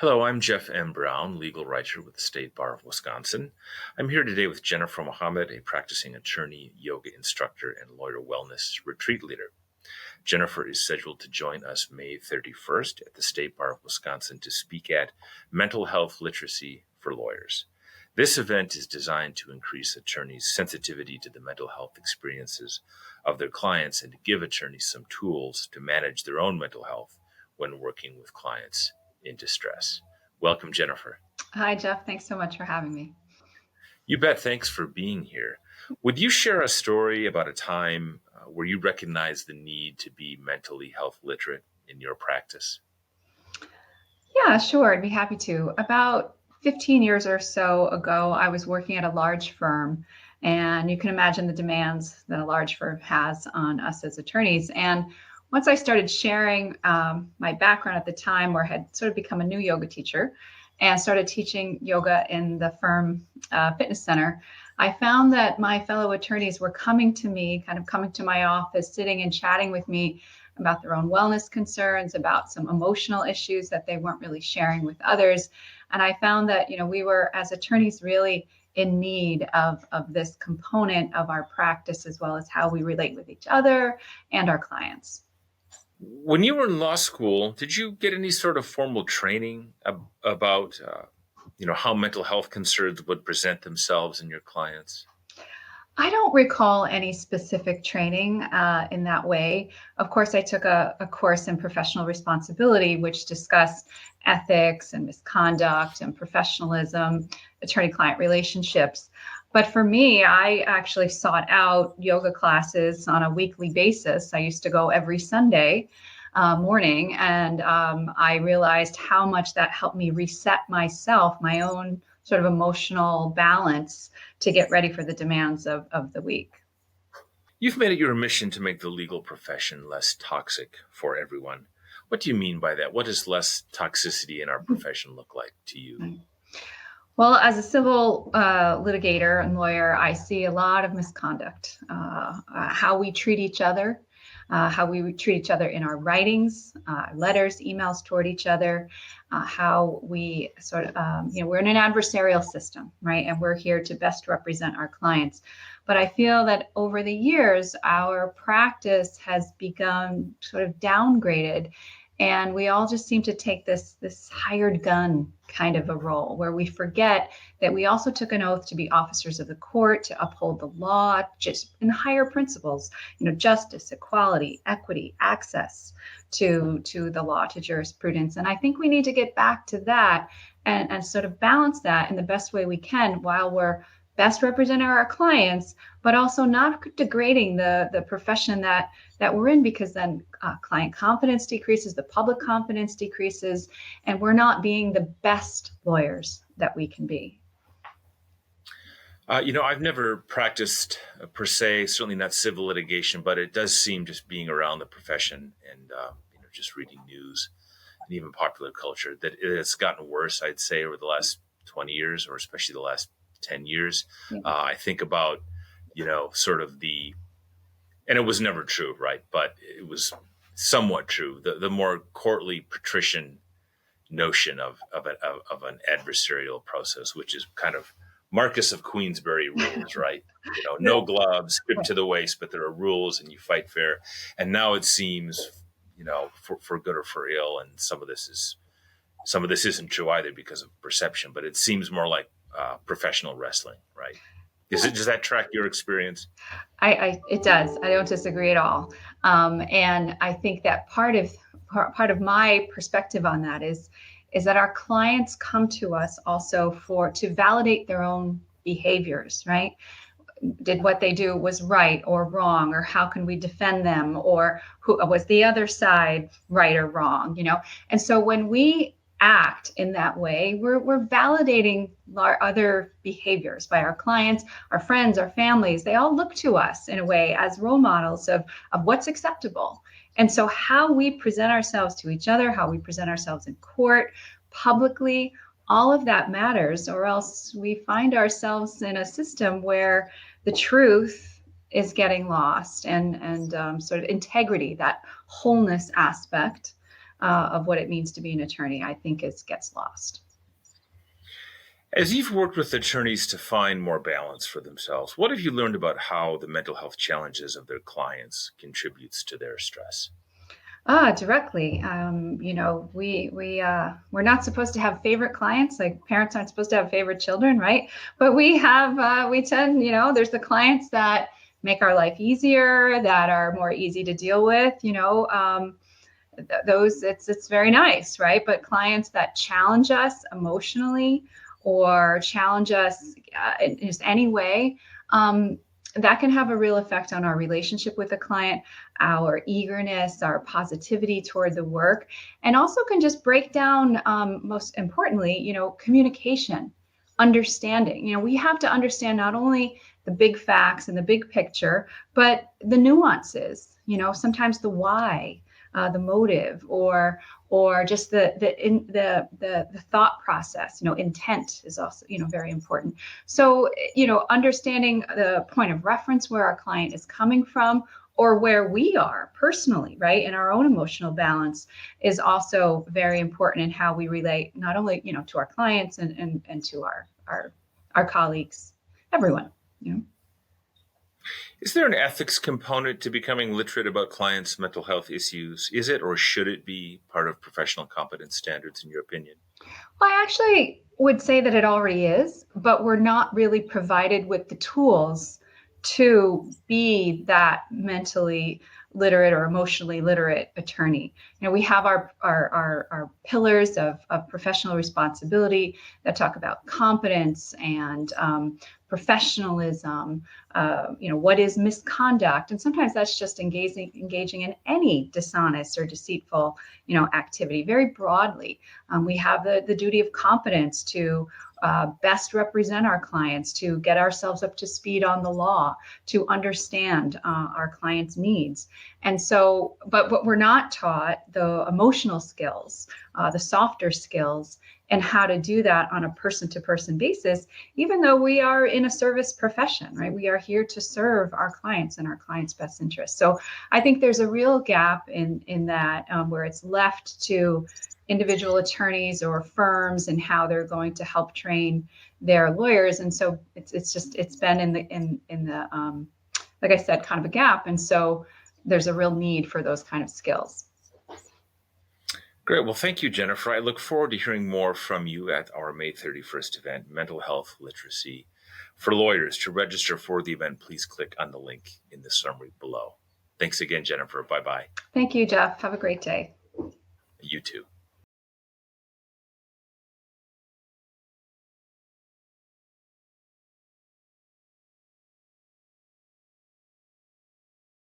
Hello, I'm Jeff M. Brown, legal writer with the State Bar of Wisconsin. I'm here today with Jennifer Mohamed, a practicing attorney, yoga instructor, and lawyer wellness retreat leader. Jennifer is scheduled to join us May 31st at the State Bar of Wisconsin to speak at Mental Health Literacy for Lawyers. This event is designed to increase attorneys' sensitivity to the mental health experiences of their clients and to give attorneys some tools to manage their own mental health when working with clients in distress. Welcome, Jennifer. Hi, Jeff. Thanks so much for having me. You bet. Thanks for being here. Would you share a story about a time where you recognized the need to be mentally health literate in your practice? Yeah, sure. I'd be happy to. About 15 years or so ago, I was working at a large firm, and you can imagine the demands that a large firm has on us as attorneys. And once I started sharing my background at the time, where I had sort of become a new yoga teacher and started teaching yoga in the firm fitness center, I found that my fellow attorneys were coming to me, kind of coming to my office, sitting and chatting with me about their own wellness concerns, about some emotional issues that they weren't really sharing with others. And I found that, we were, as attorneys, really in need of this component of our practice, as well as how we relate with each other and our clients. When you were in law school, did you get any sort of formal training about, how mental health concerns would present themselves in your clients? I don't recall any specific training in that way. Of course, I took a course in professional responsibility, which discussed ethics and misconduct and professionalism, attorney-client relationships. But for me, I actually sought out yoga classes on a weekly basis. I used to go every Sunday morning, and I realized how much that helped me reset myself, my own sort of emotional balance to get ready for the demands of the week. You've made it your mission to make the legal profession less toxic for everyone. What do you mean by that? What does less toxicity in our profession look like to you? Well, as a civil litigator and lawyer, I see a lot of misconduct, how we treat each other, how we treat each other in our writings, letters, emails toward each other, how we sort of, we're in an adversarial system, right? And we're here to best represent our clients. But I feel that over the years, our practice has become sort of downgraded. And we all just seem to take this hired gun kind of a role where we forget that we also took an oath to be officers of the court, to uphold the law, just in higher principles, justice, equality, equity, access to the law, to jurisprudence. And I think we need to get back to that and sort of balance that in the best way we can while we're best representing our clients, but also not degrading the profession that we're in, because then client confidence decreases, the public confidence decreases, and we're not being the best lawyers that we can be. I've never practiced per se, certainly not civil litigation, but it does seem, just being around the profession and just reading news and even popular culture, that it's gotten worse, I'd say, over the last 20 years, or especially the last 10 years. Yeah. I think about, sort of and it was never true, right? But it was somewhat true. The more courtly patrician notion of an adversarial process, which is kind of Marcus of Queensberry rules, right? No gloves, stripped to the waist, but there are rules and you fight fair. And now it seems, for good or for ill, and some of this isn't true either because of perception, but it seems more like professional wrestling, right? Does that track your experience? It does. I don't disagree at all. And I think that part of my perspective on that is that our clients come to us also to validate their own behaviors, right? Did what they do was right or wrong, or how can we defend them, or who was the other side right or wrong, And so when we act in that way, we're validating our other behaviors by our clients, our friends, our families. They all look to us in a way as role models of what's acceptable. And so how we present ourselves to each other, how we present ourselves in court, publicly, all of that matters, or else we find ourselves in a system where the truth is getting lost, and sort of integrity, that wholeness aspect of what it means to be an attorney, I think gets lost. As you've worked with attorneys to find more balance for themselves, what have you learned about how the mental health challenges of their clients contributes to their stress? Directly. We're not supposed to have favorite clients. Like parents aren't supposed to have favorite children, right? But we tend, there's the clients that make our life easier, that are more easy to deal with. Those it's very nice, right? But clients that challenge us emotionally or challenge us in just any way, that can have a real effect on our relationship with the client, our eagerness, our positivity toward the work, and also can just break down, most importantly, communication, understanding. We have to understand not only the big facts and the big picture, but the nuances, sometimes the why, the motive, or just the thought process. Intent is also very important. So understanding the point of reference, where our client is coming from, or where we are personally, right, in our own emotional balance, is also very important in how we relate, not only to our clients and to our colleagues, everyone. Is there an ethics component to becoming literate about clients' mental health issues? Is it, or should it be, part of professional competence standards, in your opinion? Well, I actually would say that it already is, but we're not really provided with the tools to be that mentally literate or emotionally literate attorney. We have our pillars of professional responsibility that talk about competence and professionalism. What is misconduct? And sometimes that's just engaging in any dishonest or deceitful, activity very broadly. We have the duty of competence to best represent our clients, to get ourselves up to speed on the law, to understand our clients' needs. And so, but what we're not taught, the emotional skills, the softer skills, and how to do that on a person-to-person basis, even though we are in a service profession, right? We are here to serve our clients and our clients' best interests. So I think there's a real gap in that, where it's left to individual attorneys or firms and how they're going to help train their lawyers. And so it's been in the like I said, kind of a gap. And so there's a real need for those kind of skills. Great. Well, thank you, Jennifer. I look forward to hearing more from you at our May 31st event, Mental Health Literacy for Lawyers. To register for the event, please click on the link in the summary below. Thanks again, Jennifer. Bye-bye. Thank you, Jeff. Have a great day. You too.